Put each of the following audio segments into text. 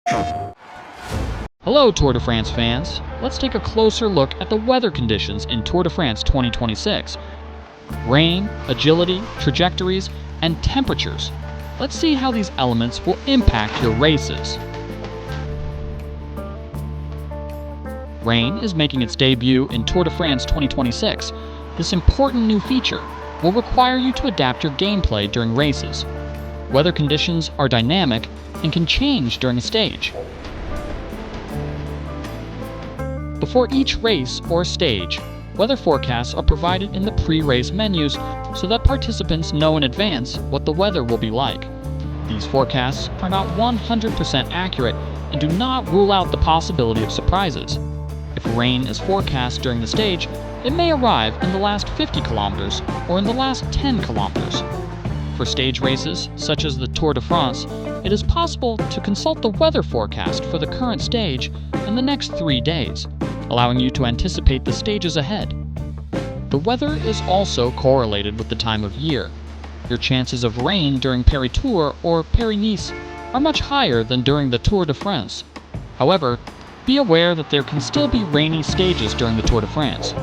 Hello Tour de France fans, let's take a closer look at the weather conditions in Tour de France 2026. Rain, agility, trajectories, and temperatures. Let's see how these elements will impact your races. Rain is making its debut in Tour de France 2026. This important new feature will require you to adapt your gameplay during races. Weather conditions are dynamic and can change during a stage. Before each race or stage, weather forecasts are provided in the pre-race menus so that participants know in advance what the weather will be like. These forecasts are not 100% accurate and do not rule out the possibility of surprises. If rain is forecast during the stage, it may arrive in the last 50 kilometers or in the last 10 kilometers. For stage races, such as the Tour de France, it is possible to consult the weather forecast for the current stage in the next 3 days, allowing you to anticipate the stages ahead. The weather is also correlated with the time of year. Your chances of rain during Paris-Tours or Paris-Nice are much higher than during the Tour de France. However, be aware that there can still be rainy stages during the Tour de France.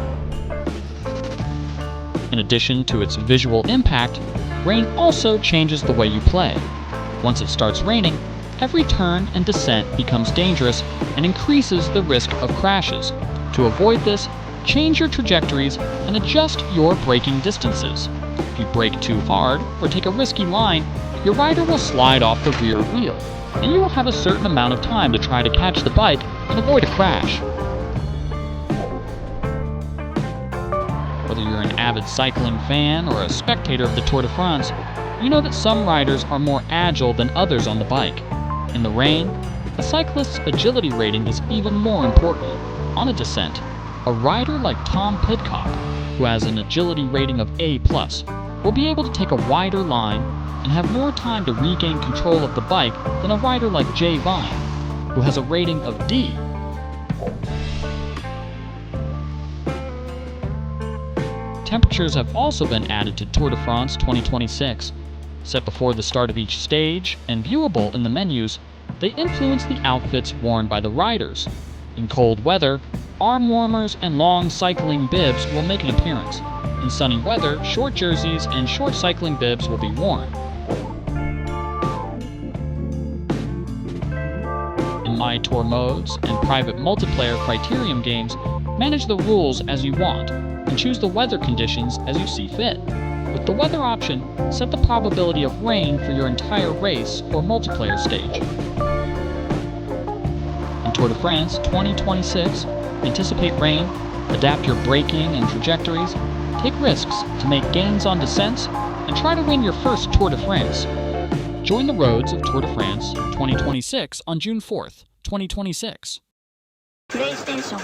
In addition to its visual impact, rain also changes the way you play. Once it starts raining, every turn and descent becomes dangerous and increases the risk of crashes. To avoid this, change your trajectories and adjust your braking distances. If you brake too hard or take a risky line, your rider will slide off the rear wheel, and you will have a certain amount of time to try to catch the bike and avoid a crash. Whether you're an avid cycling fan or a spectator of the Tour de France, you know that some riders are more agile than others on the bike. In the rain, a cyclist's agility rating is even more important. On a descent, a rider like Tom Pidcock, who has an agility rating of A+, will be able to take a wider line and have more time to regain control of the bike than a rider like Jay Vine, who has a rating of D. Temperatures have also been added to Tour de France 2026. Set before the start of each stage and viewable in the menus, they influence the outfits worn by the riders. In cold weather, arm warmers and long cycling bibs will make an appearance. In sunny weather, short jerseys and short cycling bibs will be worn. In My Tour modes and private multiplayer criterium games, manage the rules as you want and choose the weather conditions as you see fit. With the weather option, set the probability of rain for your entire race or multiplayer stage. In Tour de France 2026, anticipate rain, adapt your braking and trajectories, take risks to make gains on descents, and try to win your first Tour de France. Join the roads of Tour de France 2026 on June 4th, 2026. PlayStation